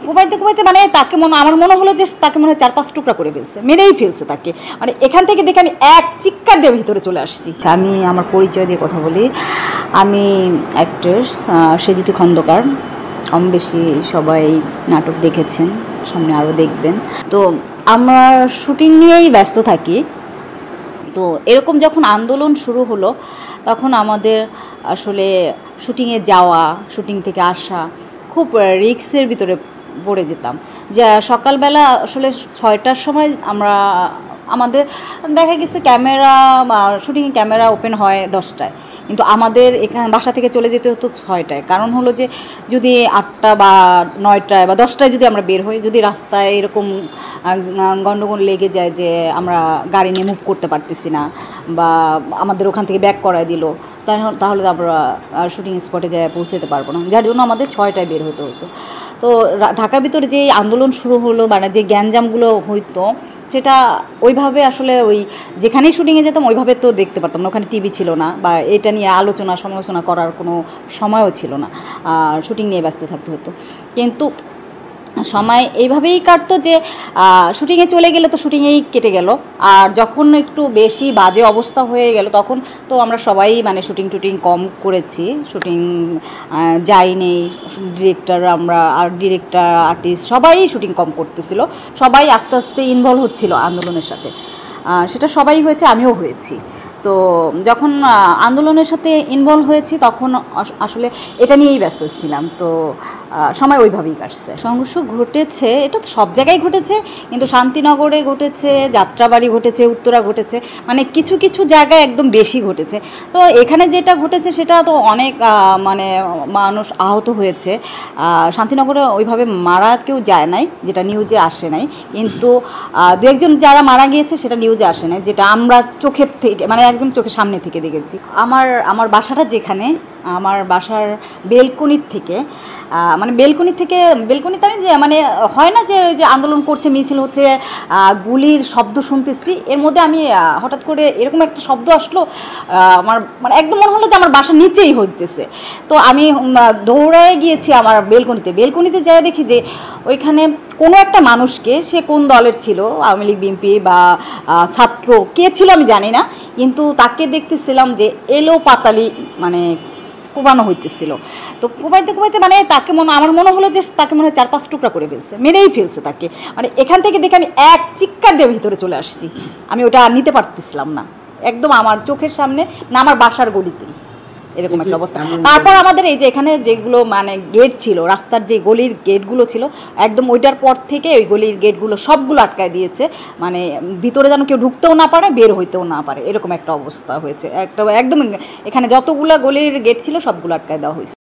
কোপাইতে কোপাইতে মানে তাকে আমার মনে হলো যে তাকে মনে হয় 4-5 টুকরা করে ফেলছে, মেরেই ফেলছে তাকে। মানে এখান থেকে দেখে আমি এক চিৎকার দিয়ে ভিতরে চলে আসছি। আমি আমার পরিচয় দিয়ে কথা বলি, আমি অ্যাক্ট্রেস সেজিতি খন্দকার। কম বেশি সবাই নাটক দেখেছেন, সামনে আরও দেখবেন। তো আমরা শুটিং নিয়েই ব্যস্ত থাকি। তো এরকম যখন আন্দোলন শুরু হলো তখন আমাদের আসলে শুটিংয়ে যাওয়া, শুটিং থেকে আসা খুব রিস্কের ভিতরে পড়ে যেতাম। যা সকালবেলা আসলে 6টার সময় আমাদের দেখা গেছে ক্যামেরা শুটিংয়ে ক্যামেরা ওপেন হয় 10টায়, কিন্তু আমাদের এখানে বাসা থেকে চলে যেতে হতো 6টায়। কারণ হলো যে যদি 8টা বা 9টায় বা 10টায় যদি আমরা বের হই, যদি রাস্তায় এরকম গণ্ডগোল লেগে যায় যে আমরা গাড়ি নিয়ে মুভ করতে পারতেছি না বা আমাদের ওখান থেকে ব্যাক করায় দিল, তাহলে আমরা শুটিং স্পটে যায় পৌঁছতে পারবো না, যার জন্য আমাদের 6টায় বের হতে হতো। তো ঢাকার ভিতরে যে আন্দোলন শুরু হলো, মানে যে গ্যাঞ্জামগুলো হইতো, সেটা ওইভাবে আসলে যেখানেই শুটিংয়ে যেতাম ওইভাবে তো দেখতে পারতাম না। ওখানে টিভি ছিল না বা এটা নিয়ে আলোচনা সমালোচনা করার কোনো সময়ও ছিল না, শুটিং নিয়ে ব্যস্ত থাকতে হতো। কিন্তু সময় এইভাবেই কাটতো যে শুটিংয়ে চলে গেলে তো শুটিংয়েই কেটে গেল। আর যখন একটু বেশি বাজে অবস্থা হয়ে গেল তখন তো আমরা সবাই মানে শুটিং কম করেছি, শুটিং যাইনি। ডিরেক্টর আর্টিস্ট সবাই শুটিং কম করতেছিল, সবাই আস্তে আস্তে ইনভলভ হচ্ছিল আন্দোলনের সাথে। সেটা সবাই হয়েছে, আমিও হয়েছি। তো যখন আন্দোলনের সাথে ইনভলভ হয়েছি তখন আসলে এটা নিয়েই ব্যস্ত ছিলাম। তো সময় ওইভাবেই কাটছে। সংঘর্ষ ঘটেছে, এটা তো সব জায়গায় ঘটেছে, কিন্তু শান্তিনগরে ঘটেছে, যাত্রাবাড়ি ঘটেছে, উত্তরা ঘটেছে, মানে কিছু কিছু জায়গায় একদম বেশি ঘটেছে। তো এখানে যেটা ঘটেছে সেটা তো অনেক মানে মানুষ আহত হয়েছে। শান্তিনগরে ওইভাবে মারা কেউ যায় নাই, যেটা নিউজে আসে নাই, কিন্তু 2-1 জন যারা মারা গিয়েছে সেটা নিউজে আসে নাই, যেটা আমরা চোখের থেকে মানে একদম চোখের সামনে থেকে দেখেছি। আমার বাসাটা যেখানে, আমার বাসার বেলকনির থেকে মানে বেলকনিতে আমি যে মানে হয় না যে ওই যে আন্দোলন করছে, মিছিল হচ্ছে, গুলির শব্দ শুনতেছি, এর মধ্যে আমি হঠাৎ করে এরকম একটা শব্দ আসলো, আমার মানে একদম মনে হলো যে আমার বাসার নিচেই হইতেছে। তো আমি দৌড়ায় গিয়েছি আমার বেলকনিতে যাই, দেখি যে ওইখানে কোনো একটা মানুষকে, সে কোন দলের ছিল, আওয়ামী লীগ, বিএনপি বা ছাত্র কে ছিল আমি জানি না, কিন্তু তাকে দেখতেছিলাম যে এলো পাতালি মানে কোবানো হইতেছিল। তো কোবাইতে কোবাইতে মানে তাকে আমার মনে হলো যে তাকে মনে হয় 4-5 টুকরা করে ফেলছে, মেরেই ফেলছে তাকে। মানে এখান থেকে দেখে আমি এক চিৎকার দিয়ে ভিতরে চলে আসছি। আমি ওটা নিতে পারতেছিলাম না, একদম আমার চোখের সামনে না, আমার বাসার গলিতেই এরকম একটা অবস্থা। তারপর আমাদের এই যে এখানে যেগুলো মানে গেট ছিল, রাস্তার যে গলির গেটগুলো ছিল, একদম ওইটার পর থেকে ওই গলির গেটগুলো সবগুলো আটকায় দিয়েছে, মানে ভিতরে যেন কেউ ঢুকতেও না পারে, বের হইতেও না পারে, এরকম একটা অবস্থা হয়েছে। একদম এখানে যতগুলো গলির গেট ছিল সবগুলো আটকায় দেওয়া হয়েছে।